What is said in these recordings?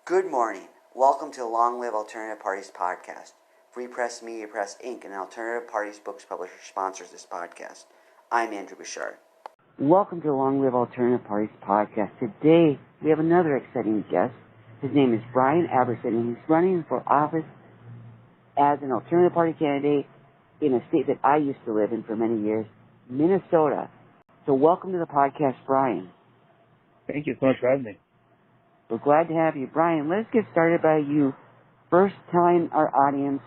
Good morning. Welcome to the Long Live Alternative Parties podcast. Free Press Media Press Inc., an alternative parties books publisher, sponsors this podcast. I'm Andrew Bouchard. Welcome to the Long Live Alternative Parties podcast. Today, we have another exciting guest. His name is Brian Aberson, and he's running for office as an alternative party candidate in a state that I used to live in for many years, Minnesota. So welcome to the podcast, Brian. Thank you so much for having me. We're glad to have you. Brian, let's get started by you first telling our audience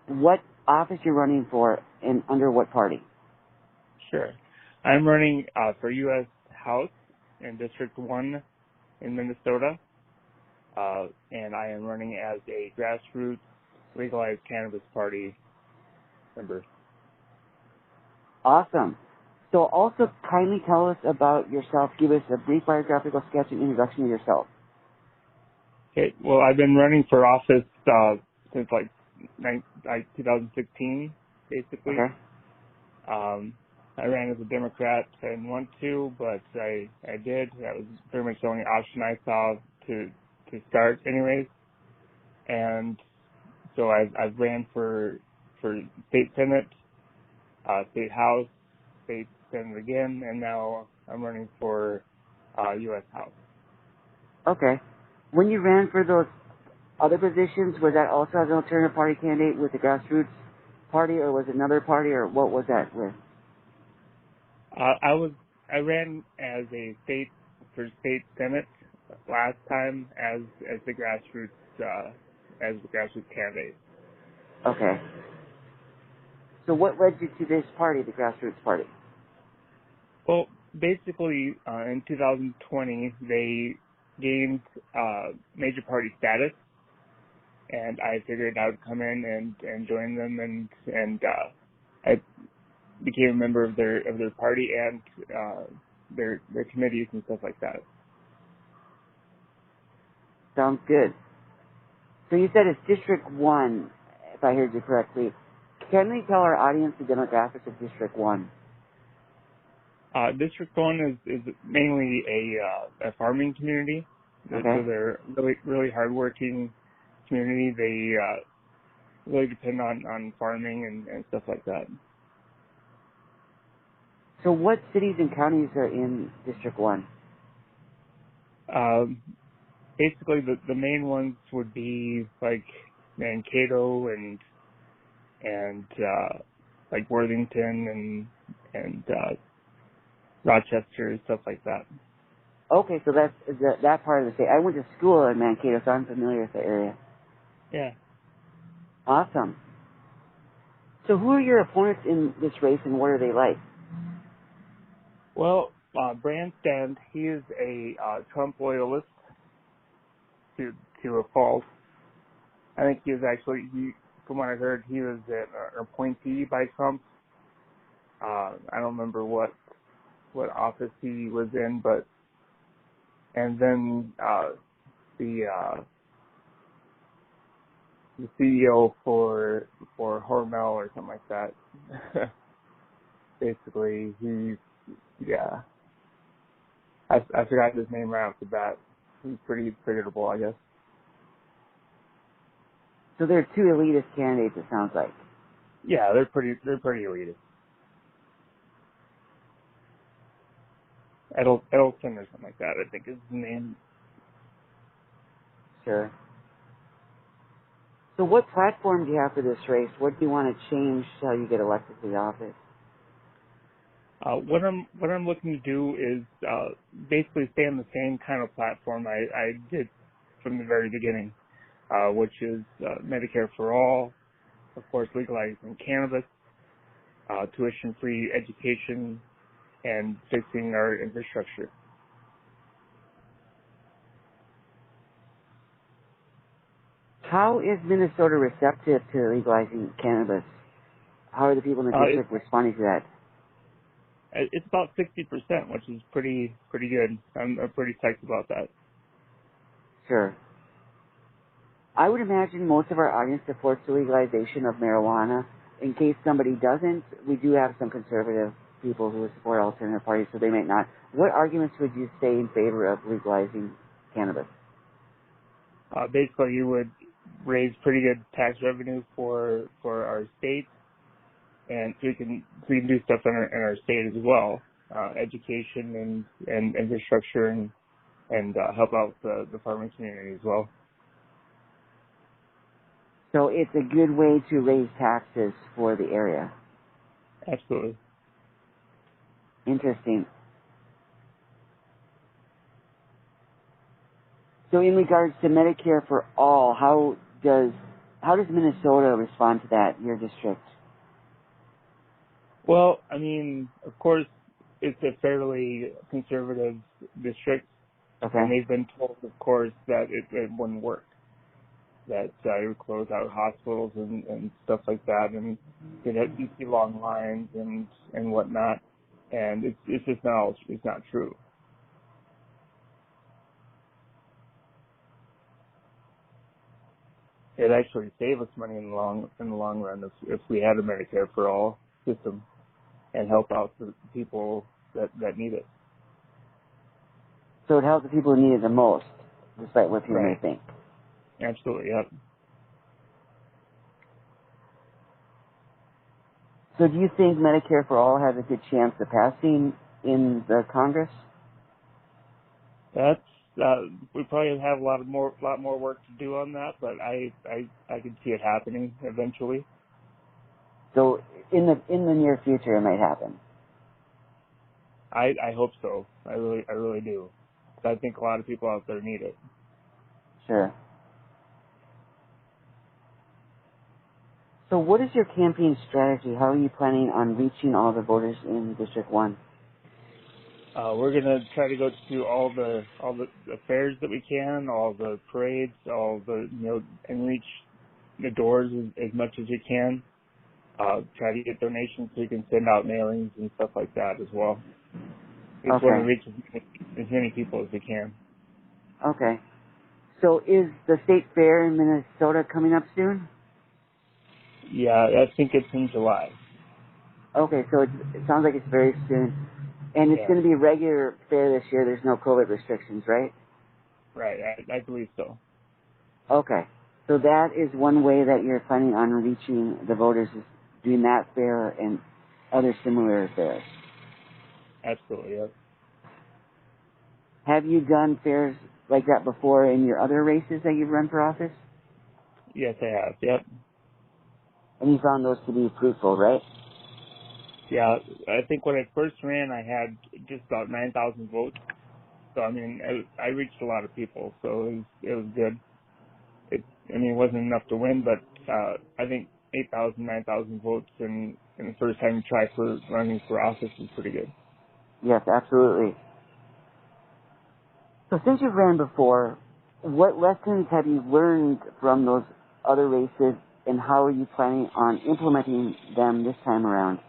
what office you're running for and under what party. Sure. I'm running for U.S. House in District 1 in Minnesota, and I am running as a Grassroots Legalize Cannabis Party member. Awesome. So also kindly tell us about yourself. Give us a brief biographical sketch and introduction of yourself. Okay. Well, I've been running for office since like 2016, basically. Okay. I ran as a Democrat. I didn't want to, but I did. That was pretty much the only option I saw to start anyways. And so I've ran for state senate, state house, state senate again, and now I'm running for U.S. House. Okay. When you ran for those other positions, was that also as an alternative party candidate with the Grassroots party, or was it another party, or what was that with? I ran as a state senate last time as the Grassroots candidate. Okay. So what led you to this party, the Grassroots party? Well, basically, in 2020, they gained major party status, and I figured I would come in and join them, and I became a member of their party and their committees and stuff like that. Sounds good. So you said it's District 1, if I heard you correctly. Can we tell our audience the demographics of District 1? District 1 is mainly a farming community. Okay. So they're really hardworking community. They really depend on farming and stuff like that. So what cities and counties are in District 1? Basically, the main ones would be like Mankato and like Worthington and Rochester and stuff like that. Okay, so that's that part of the state. I went to school in Mankato, so I'm familiar with the area. Yeah. Awesome. So who are your opponents in this race, and what are they like? Well, Brandstand, he is a Trump loyalist to a fault. I think he was actually, from what I heard, he was an appointee by Trump. I don't remember what office he was in, but and then the CEO for Hormel or something like that. Basically, I forgot his name right off the bat. He's pretty forgettable, I guess. So there are two elitist candidates, it sounds like. Yeah, they're pretty elitist. Edelson or something like that, I think is his name. Sure. So what platform do you have for this race? What do you want to change how you get elected to the office? What I'm looking to do is basically stay on the same kind of platform I did from the very beginning, which is Medicare for all, of course, legalizing cannabis, tuition-free education, and fixing our infrastructure. How is Minnesota receptive to legalizing cannabis? How are the people in the district responding to that? It's about 60%, which is pretty good. I'm pretty psyched about that. Sure. I would imagine most of our audience supports the legalization of marijuana. In case somebody doesn't, we do have some conservative people who support alternative parties, so they might not. What arguments would you say in favor of legalizing cannabis? Basically, you would raise pretty good tax revenue for our state, and so we can do stuff in our state as well, education and infrastructure and help out the farming community as well. So it's a good way to raise taxes for the area. Absolutely. Interesting. So in regards to Medicare for all, how does Minnesota respond to that, your district? Well, I mean, of course, it's a fairly conservative district, Okay. and they've been told, of course, that it wouldn't work, that it would close out hospitals and stuff like that, and you'd see long lines and whatnot, and it's just not true. It actually save us money in the long run if we had a Medicare for all system and help out the people that need it. So it helps the people who need it the most, despite what people may think. Absolutely, yep. So do you think Medicare for all has a good chance of passing in the Congress? That's we probably have a lot more work to do on that, but I can see it happening eventually. So in the near future, it might happen. I hope so. I really do. I think a lot of people out there need it. Sure. So what is your campaign strategy? How are you planning on reaching all the voters in District 1? We're gonna try to go to all the fairs that we can, all the parades, all the and reach the doors as much as we can. Try to get donations so we can send out mailings and stuff like that as well. We just want to reach as many people as we can. Okay. So is the state fair in Minnesota coming up soon? Yeah, I think it's in July. Okay, so it sounds like it's very soon. And it's going to be a regular fair this year. There's no COVID restrictions, right? Right, I believe so. Okay. So that is one way that you're planning on reaching the voters, is doing that fair and other similar fairs. Absolutely, yes. Have you done fairs like that before in your other races that you've run for office? Yes, I have, yep. And you found those to be fruitful, right? Yeah, I think when I first ran, I had just about 9,000 votes. So, I mean, I reached a lot of people, so it was good. It wasn't enough to win, but I think 8,000, 9,000 votes in the first time you try for running for office is pretty good. Yes, absolutely. So since you've ran before, what lessons have you learned from those other races, and how are you planning on implementing them this time around?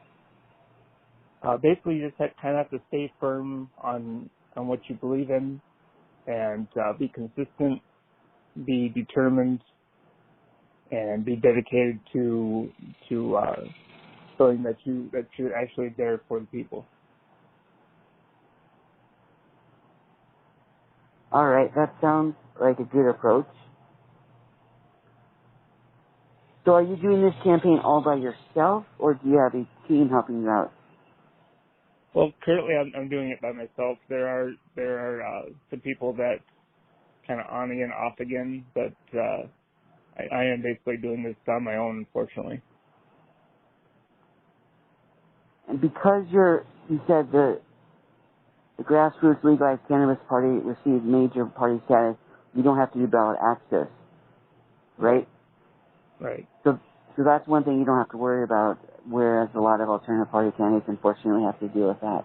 Basically, you just kind of have to stay firm on what you believe in, and be consistent, be determined, and be dedicated to showing that you're actually there for the people. All right, that sounds like a good approach. So are you doing this campaign all by yourself, or do you have a team helping you out? Well, currently I'm doing it by myself. There are some people that kind of on again, off again, but I am basically doing this on my own, unfortunately. And because you said the Grassroots Legalize Cannabis Party received major party status, you don't have to do ballot access, right? Right. So that's one thing you don't have to worry about, whereas a lot of alternative party candidates unfortunately have to deal with that.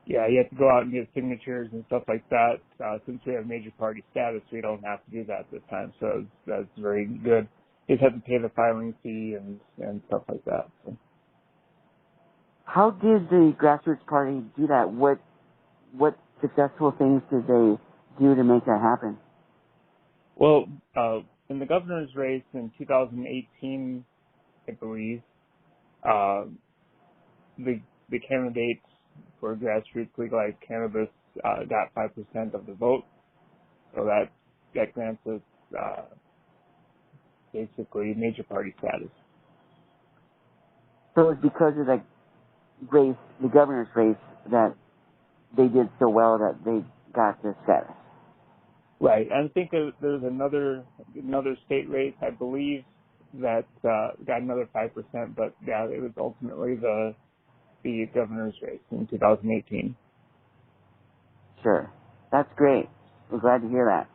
Yeah, you have to go out and get signatures and stuff like that. Since we have major party status, we don't have to do that this time, so that's very good. You just have to pay the filing fee and stuff like that. So. How did the Grassroots Party do that? What successful things did they do to make that happen? Well, in the governor's race in 2018, I believe, the candidates for Grassroots Legalize Cannabis got 5% of the vote. So that grants us basically major party status. So it's because of the race, the governor's race, that they did so well that they got this status. Right. I think there's another state race, I believe, that got another 5%, but yeah, it was ultimately the governor's race in 2018. Sure. That's great. We're glad to hear that.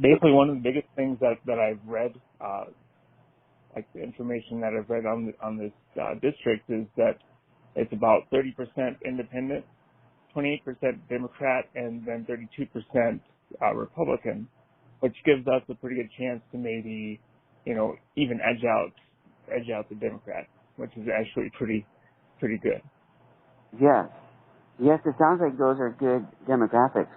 Basically, one of the biggest things that I've read, like the information that I've read on this district, is that it's about 30% independent, 28% Democrat, and then 32% Republican, which gives us a pretty good chance to maybe, even edge out the Democrat, which is actually pretty good. Yes. Yes, it sounds like those are good demographics.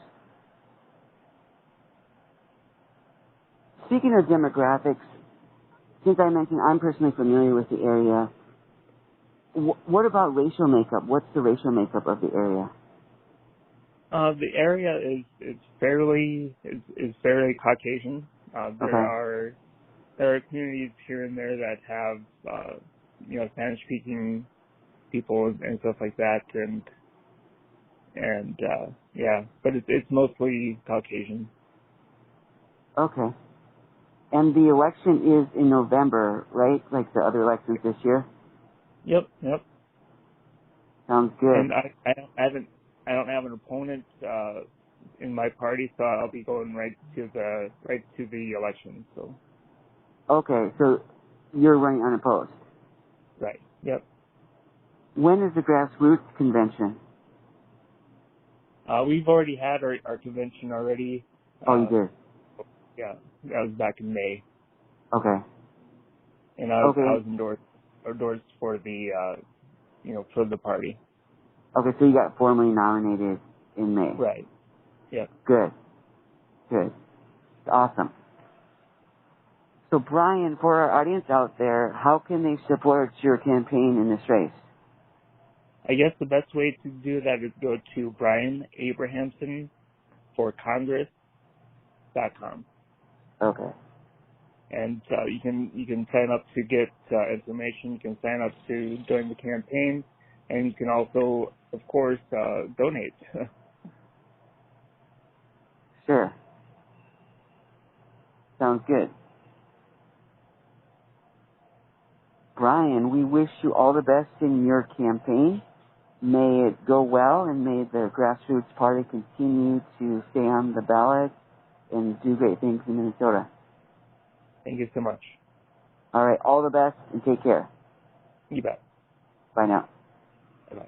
Speaking of demographics, since I mentioned I'm personally familiar with the area, what about racial makeup? What's the racial makeup of the area? The area is fairly Caucasian. There are communities here and there that have Spanish speaking people and stuff like that, but it's mostly Caucasian. Okay. And the election is in November, right? Like the other elections this year? Yep. Sounds good. And I don't have an opponent in my party, so I'll be going right to the election. So. Okay, so you're running unopposed. Right. Yep. When is the Grassroots convention? We've already had our convention already. Oh, you did? Yeah, that was back in May. Okay. And I was endorsed for the for the party. Okay, so you got formally nominated in May. Right. Yeah. Good. Awesome. So Brian, for our audience out there, how can they support your campaign in this race? I guess the best way to do that is go to brianabrahamsonforcongress.com. Okay. And you can sign up to get information. You can sign up to join the campaign, and you can also, of course, donate. Sure. Sounds good. Brian, we wish you all the best in your campaign. May it go well, and may the Grassroots Party continue to stay on the ballot and do great things in Minnesota. Thank you so much. All right, all the best, and take care. You bet. Bye now. Bye-bye.